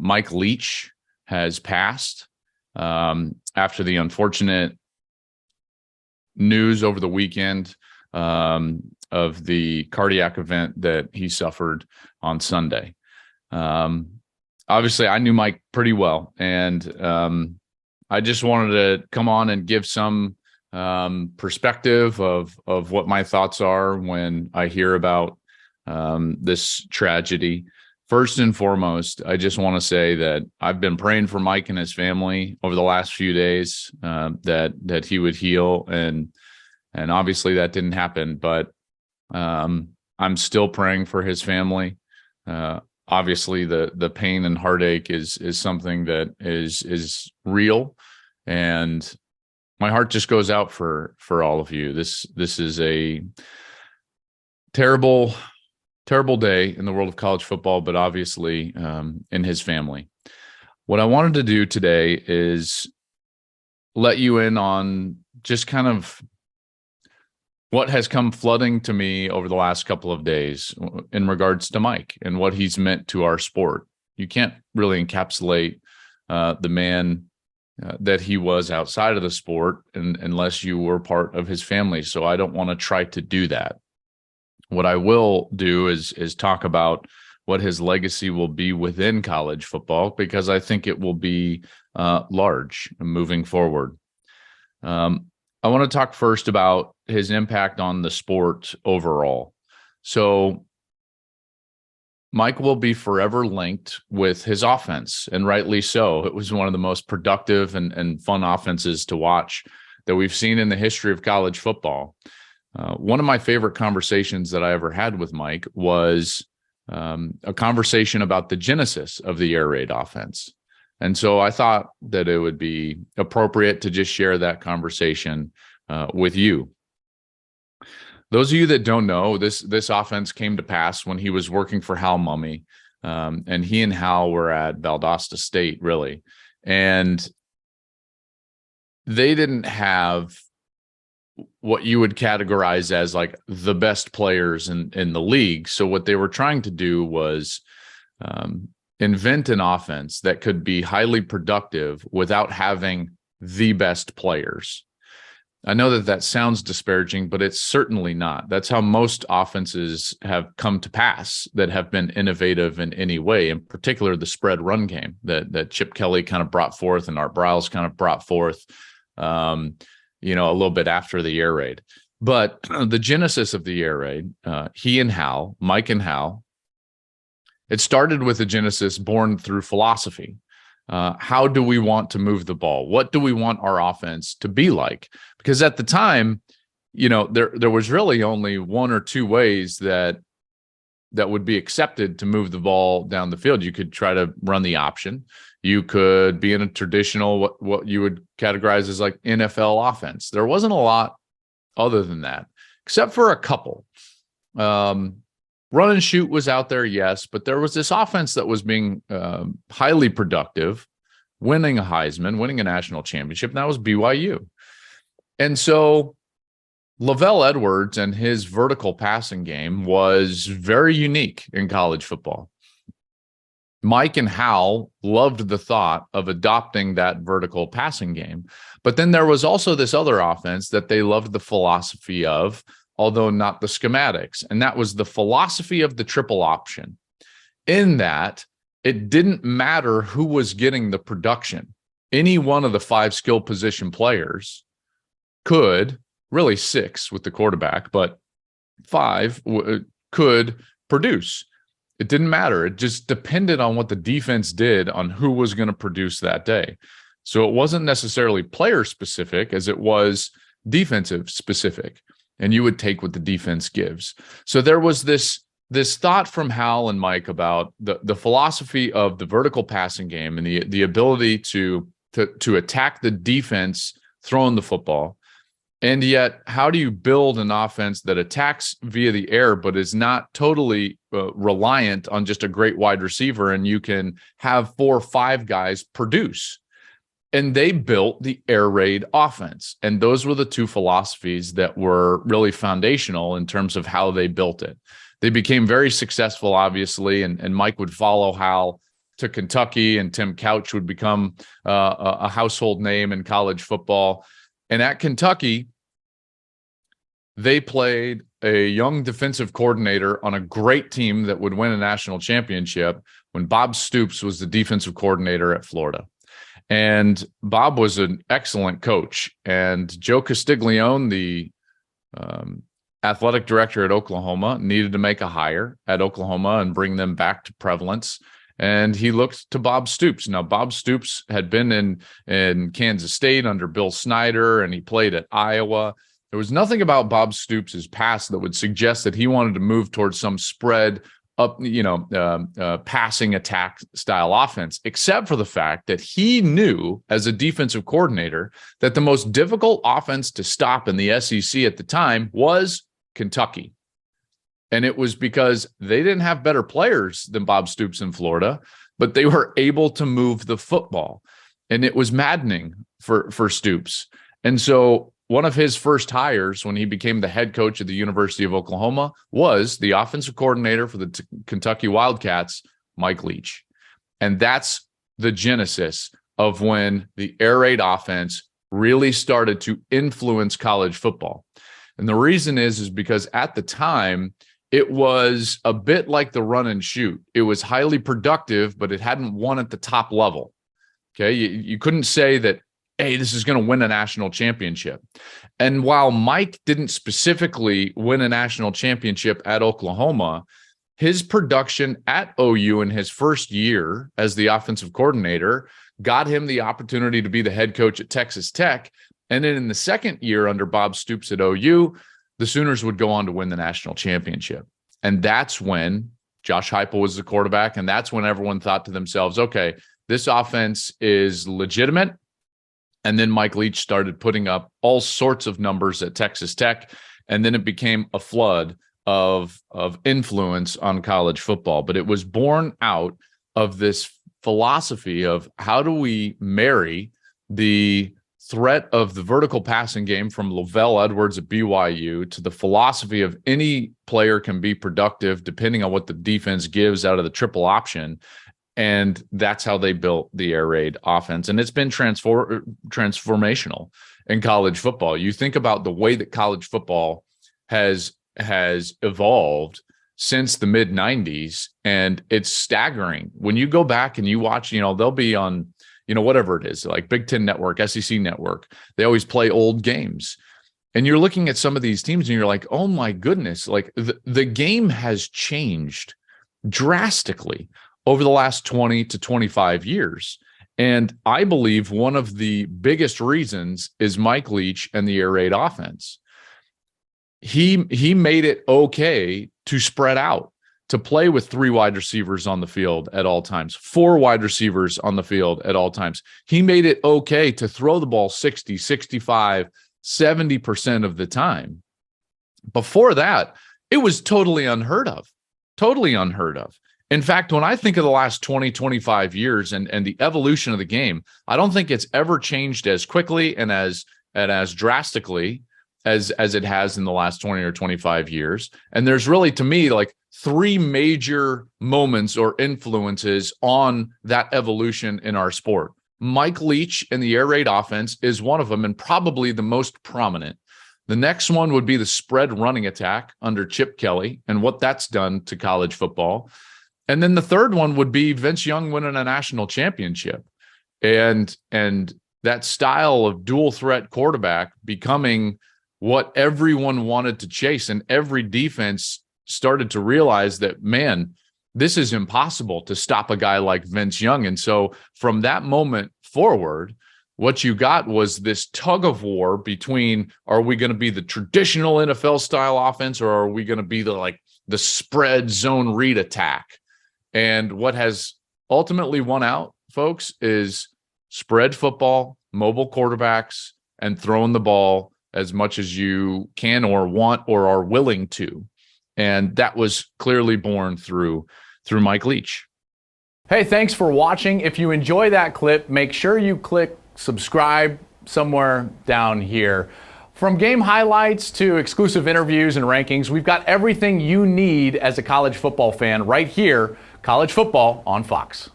Mike Leach has passed after the unfortunate news over the weekend of the cardiac event that he suffered on Sunday. Obviously, I knew Mike pretty well, and I just wanted to come on and give some perspective of what my thoughts are when I hear about this tragedy. First and foremost, I just want to say that I've been praying for Mike and his family over the last few days, that he would heal, and obviously that didn't happen, but I'm still praying for his family. Obviously the pain and heartache is something that is real, and my heart just goes out for all of you. This is a terrible day in the world of college football, but obviously in his family. What I wanted to do today is let you in on just kind of what has come flooding to me over the last couple of days in regards to Mike and what he's meant to our sport. You can't really encapsulate the man that he was outside of the sport unless you were part of his family. So I don't want to try to do that. What I will do is talk about what his legacy will be within college football, because I think it will be large moving forward. I want to talk first about his impact on the sport overall. So Mike will be forever linked with his offense, and rightly so. It was one of the most productive and fun offenses to watch that we've seen in the history of college football. One of my favorite conversations that I ever had with Mike was a conversation about the genesis of the air raid offense. And so I thought that it would be appropriate to just share that conversation with you. Those of you that don't know, this offense came to pass when he was working for Hal Mumme, and he and Hal were at Valdosta State, really. And they didn't have what you would categorize as like the best players in the league. So what they were trying to do was invent an offense that could be highly productive without having the best players. I know that sounds disparaging, but it's certainly not. That's how most offenses have come to pass that have been innovative in any way, in particular the spread run game that Chip Kelly kind of brought forth and Art Briles kind of brought forth, a little bit after the air raid. But the genesis of the air raid, Mike and Hal, it started with a genesis born through philosophy. How do we want to move the ball? What do we want our offense to be like? Because at the time, there was really only one or two ways that would be accepted to move the ball down the field. You could try to run the option. You could be in a traditional, what you would categorize as like NFL offense. There wasn't a lot other than that, except for a couple. Run and shoot was out there, yes, but there was this offense that was being highly productive, winning a Heisman, winning a national championship, and that was BYU. And so Lavelle Edwards and his vertical passing game was very unique in college football. Mike and Hal loved the thought of adopting that vertical passing game, but then there was also this other offense that they loved the philosophy of, although not the schematics. And that was the philosophy of the triple option, in that it didn't matter who was getting the production. Any one of the 5 skill position players could, really 6 with the quarterback, but 5 could produce. It didn't matter. It just depended on what the defense did on who was going to produce that day. So it wasn't necessarily player specific as it was defensive specific. And you would take what the defense gives. So there was this thought from Hal and Mike about the philosophy of the vertical passing game and the ability to attack the defense throwing the football. And yet, how do you build an offense that attacks via the air, but is not totally reliant on just a great wide receiver, and you can have 4 or 5 guys produce? And they built the air raid offense. And those were the 2 philosophies that were really foundational in terms of how they built it. They became very successful, obviously, and Mike would follow Hal to Kentucky, and Tim Couch would become a household name in college football. And at Kentucky, they played a young defensive coordinator on a great team that would win a national championship when Bob Stoops was the defensive coordinator at Florida. And Bob was an excellent coach. And Joe Castiglione, the athletic director at Oklahoma, needed to make a hire at Oklahoma and bring them back to prevalence. And he looked to Bob Stoops. Now, Bob Stoops had been in Kansas State under Bill Snyder, and he played at Iowa. There was nothing about Bob Stoops' past that would suggest that he wanted to move towards some spread up, passing attack style offense, except for the fact that he knew as a defensive coordinator that the most difficult offense to stop in the SEC at the time was Kentucky. And it was because they didn't have better players than Bob Stoops in Florida, but they were able to move the football. And it was maddening for Stoops. And so one of his first hires when he became the head coach at the University of Oklahoma was the offensive coordinator for the Kentucky Wildcats, Mike Leach. And that's the genesis of when the air raid offense really started to influence college football. And the reason is because at the time, it was a bit like the run and shoot. It was highly productive, but it hadn't won at the top level. Okay, you couldn't say that, hey, this is going to win a national championship. And while Mike didn't specifically win a national championship at Oklahoma, his production at OU in his first year as the offensive coordinator got him the opportunity to be the head coach at Texas Tech. And then in the second year under Bob Stoops at OU, the Sooners would go on to win the national championship. And that's when Josh Heupel was the quarterback. And that's when everyone thought to themselves, okay, this offense is legitimate. And then Mike Leach started putting up all sorts of numbers at Texas Tech. And then it became a flood of influence on college football. But it was born out of this philosophy of how do we marry the threat of the vertical passing game from Lavelle Edwards at BYU to the philosophy of any player can be productive depending on what the defense gives out of the triple option. And that's how they built the air raid offense. And it's been transformational in college football. You think about the way that college football has evolved since the mid 90s, and it's staggering. When you go back and you watch, they'll be on, whatever it is, like Big Ten Network, SEC Network, they always play old games. And you're looking at some of these teams and you're like, oh my goodness, like the game has changed drastically over the last 20 to 25 years. And I believe one of the biggest reasons is Mike Leach and the air raid offense. He made it okay to spread out, to play with 3 wide receivers on the field at all times, 4 wide receivers on the field at all times. He made it okay to throw the ball 60, 65, 70% of the time. Before that, it was totally unheard of. In fact, when I think of the last 20, 25 years and the evolution of the game, I don't think it's ever changed as quickly and as drastically as it has in the last 20 or 25 years. And there's really, to me, like 3 major moments or influences on that evolution in our sport. Mike Leach and the air raid offense is one of them, and probably the most prominent. The next one would be the spread running attack under Chip Kelly and what that's done to college football. And then the third one would be Vince Young winning a national championship, and that style of dual threat quarterback becoming what everyone wanted to chase. And every defense started to realize that, man, this is impossible to stop a guy like Vince Young. And so from that moment forward, what you got was this tug of war between, are we going to be the traditional NFL style offense, or are we going to be the spread zone read attack? And what has ultimately won out, folks, is spread football, mobile quarterbacks, and throwing the ball as much as you can or want or are willing to. And that was clearly born through Mike Leach. Hey, thanks for watching. If you enjoy that clip, make sure you click subscribe somewhere down here. From game highlights to exclusive interviews and rankings, we've got everything you need as a college football fan right here. College football on Fox.